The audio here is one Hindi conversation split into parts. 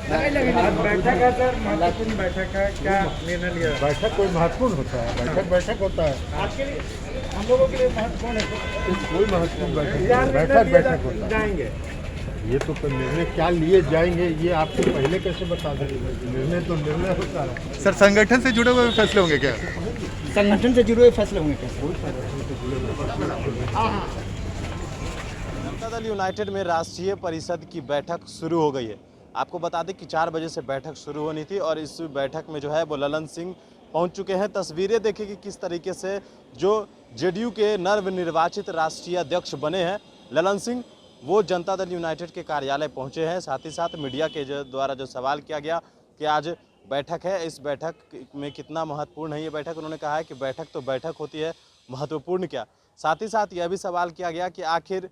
आज बैठक है सर, महत्वपूर्ण बैठक है, क्या निर्णय लिया? बैठक कोई महत्वपूर्ण होता है, बैठक होता है। आज के लिए हम लोगों के लिए महत्वपूर्ण है। कोई महत्वपूर्ण क्या बैठक निर्णय लिए बैठक होता है। जाएंगे? ये तो कोई निर्णय क्या लिए जाएंगे ये आपको पहले कैसे बता देंगे? निर्णय तो निर्णय होता है। सर संगठन से जुड़े हुए फैसले होंगे क्या? संगठन से जुड़े हुए फैसले होंगे क्या? जनता दल यूनाइटेड में राष्ट्रीय परिषद की बैठक शुरू हो गई है। आपको बता दें कि 4 बजे से बैठक शुरू होनी थी और इस बैठक में जो है वो ललन सिंह पहुंच चुके हैं। तस्वीरें देखिए कि किस तरीके से जो जेडीयू के नवनिर्वाचित राष्ट्रीय अध्यक्ष बने हैं ललन सिंह, वो जनता दल यूनाइटेड के कार्यालय पहुंचे हैं। साथ ही साथ मीडिया के द्वारा जो सवाल किया गया कि आज बैठक है, इस बैठक में कितना महत्वपूर्ण है ये बैठक, उन्होंने कहा है कि बैठक तो बैठक होती है, महत्वपूर्ण क्या। साथ ही साथ यह भी सवाल किया गया कि आखिर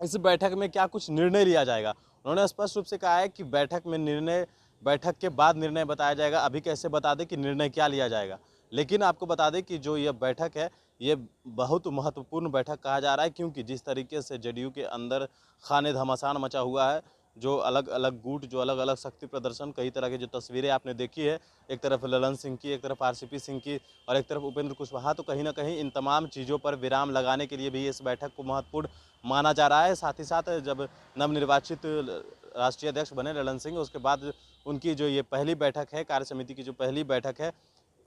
इस बैठक में क्या कुछ निर्णय लिया जाएगा। उन्होंने स्पष्ट रूप से कहा है कि बैठक के बाद निर्णय बताया जाएगा, अभी कैसे बता दें कि निर्णय क्या लिया जाएगा। लेकिन आपको बता दें कि जो यह बैठक है ये बहुत महत्वपूर्ण बैठक कहा जा रहा है, क्योंकि जिस तरीके से जेडीयू के अंदर खाने घमासान मचा हुआ है, जो अलग अलग गुट, जो अलग अलग शक्ति प्रदर्शन, कई तरह की जो तस्वीरें आपने देखी है, एक तरफ ललन सिंह की, एक तरफ आरसीपी सिंह की और एक तरफ उपेंद्र कुशवाहा, तो कहीं ना कहीं इन तमाम चीज़ों पर विराम लगाने के लिए भी इस बैठक को महत्वपूर्ण माना जा रहा है। साथ ही साथ जब नवनिर्वाचित राष्ट्रीय अध्यक्ष बने ललन सिंह, उसके बाद उनकी जो ये पहली बैठक है, कार्य समिति की जो पहली बैठक है,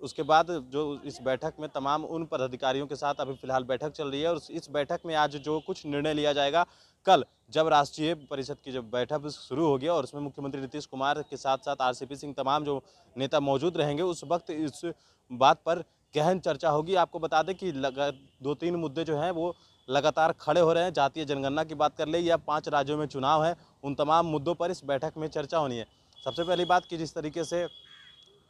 उसके बाद जो इस बैठक में तमाम उन पदाधिकारियों के साथ अभी फिलहाल बैठक चल रही है और इस बैठक में आज जो कुछ निर्णय लिया जाएगा, कल जब राष्ट्रीय परिषद की जब बैठक शुरू होगी और उसमें मुख्यमंत्री नीतीश कुमार के साथ साथ आरसीपी सिंह, तमाम जो नेता मौजूद रहेंगे, उस वक्त इस बात पर गहन चर्चा होगी। आपको बता दें कि 2-3 मुद्दे जो हैं वो लगातार खड़े हो रहे हैं। जातीय जनगणना की बात कर ले या 5 राज्यों में चुनाव है, उन तमाम मुद्दों पर इस बैठक में चर्चा होनी है। सबसे पहली बात कि जिस तरीके से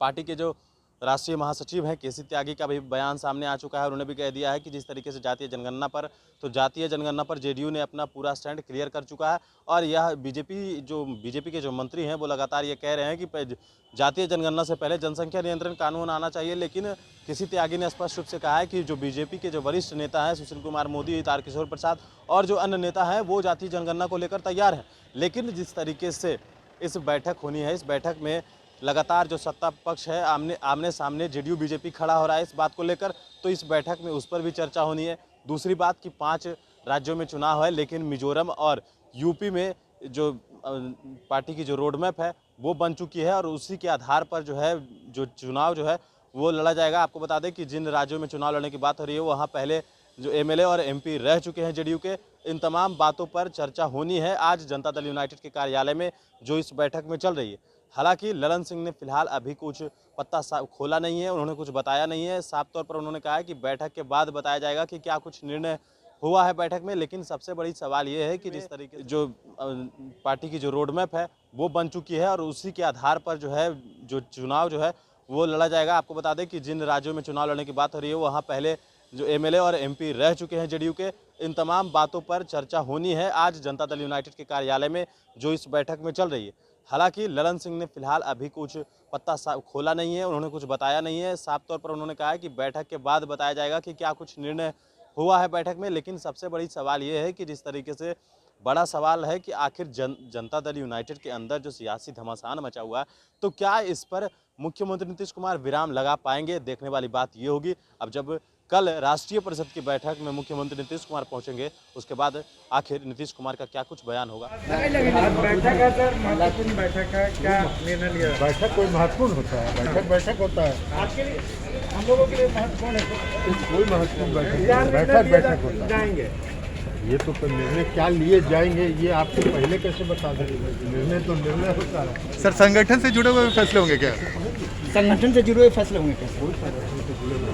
पार्टी के जो राष्ट्रीय महासचिव हैं केसी त्यागी का भी बयान सामने आ चुका है, उन्होंने भी कह दिया है कि जिस तरीके से जातीय जनगणना पर जेडीयू ने अपना पूरा स्टैंड क्लियर कर चुका है और यह बीजेपी के जो मंत्री हैं वो लगातार ये कह रहे हैं कि जातीय जनगणना से पहले जनसंख्या नियंत्रण कानून आना चाहिए। लेकिन केसी त्यागी ने स्पष्ट रूप से कहा है कि जो बीजेपी के जो वरिष्ठ नेता हैं सुशील कुमार मोदी, तारकिशोर प्रसाद और जो अन्य नेता हैं वो जातीय जनगणना को लेकर तैयार हैं। लेकिन जिस तरीके से इस बैठक होनी है, इस बैठक में लगातार जो सत्ता पक्ष है आमने सामने जेडीयू बीजेपी खड़ा हो रहा है इस बात को लेकर, तो इस बैठक में उस पर भी चर्चा होनी है। दूसरी बात कि 5 राज्यों में चुनाव है, लेकिन मिजोरम और यूपी में जो पार्टी की जो रोड मैप है वो बन चुकी है और उसी के आधार पर जो है जो चुनाव जो है वो लड़ा जाएगा। आपको बता दें कि जिन राज्यों में चुनाव लड़ने की बात हो रही है वहाँ पहले जो एमएलए और एमपी रह चुके हैं जेडीयू के। इन तमाम बातों पर चर्चा होनी है आज जनता दल यूनाइटेड के कार्यालय में जो इस बैठक में चल रही है। हालांकि ललन सिंह ने फिलहाल अभी कुछ पत्ता खोला नहीं है, उन्होंने कुछ बताया नहीं है। साफ तौर पर उन्होंने कहा है कि बैठक के बाद बताया जाएगा कि क्या कुछ निर्णय हुआ है बैठक में। लेकिन सबसे बड़ी सवाल ये है कि जिस तरीके जो पार्टी की जो रोड मैप है वो बन चुकी है और उसी के आधार पर जो है जो चुनाव जो है वो लड़ा जाएगा। आपको बता दें कि जिन राज्यों में चुनाव लड़ने की बात हो रही है वहाँ पहले जो एमएलए और एमपी रह चुके हैं जेडीयू के। इन तमाम बातों पर चर्चा होनी है आज जनता दल यूनाइटेड के कार्यालय में जो इस बैठक में चल रही है। हालांकि ललन सिंह ने फिलहाल अभी कुछ पत्ता खोला नहीं है, उन्होंने कुछ बताया नहीं है। साफ तौर पर उन्होंने कहा है कि बैठक के बाद बताया जाएगा कि क्या कुछ निर्णय हुआ है बैठक में। लेकिन सबसे बड़ी सवाल ये है कि जिस तरीके से बड़ा सवाल है कि आखिर जनता दल यूनाइटेड के अंदर जो सियासी घमासान मचा हुआ है, तो क्या इस पर मुख्यमंत्री नीतीश कुमार विराम लगा पाएंगे, देखने वाली बात ये होगी। अब जब कल राष्ट्रीय परिषद की बैठक में मुख्यमंत्री नीतीश कुमार पहुंचेंगे, उसके बाद आखिर नीतीश कुमार का क्या कुछ बयान होगा। आज बैठक है सर, महत्वपूर्ण बैठक है, क्या निर्णय लिया? बैठक कोई महत्वपूर्ण होता है, बैठक होता है। आज के लिए हम लोगों के लिए महत्वपूर्ण है। कोई महत्वपूर्ण क्या निर्णय लिए बैठक होता है। जाएंगे? ये तो कोई निर्णय क्या लिए जाएंगे ये आपको पहले कैसे बता देंगे? निर्णय तो निर्णय होता है। सर संगठन से जुड़े हुए फैसले होंगे क्या? संगठन से जुड़े हुए फैसले होंगे क्या? कोई संगठन से जुड़े हुए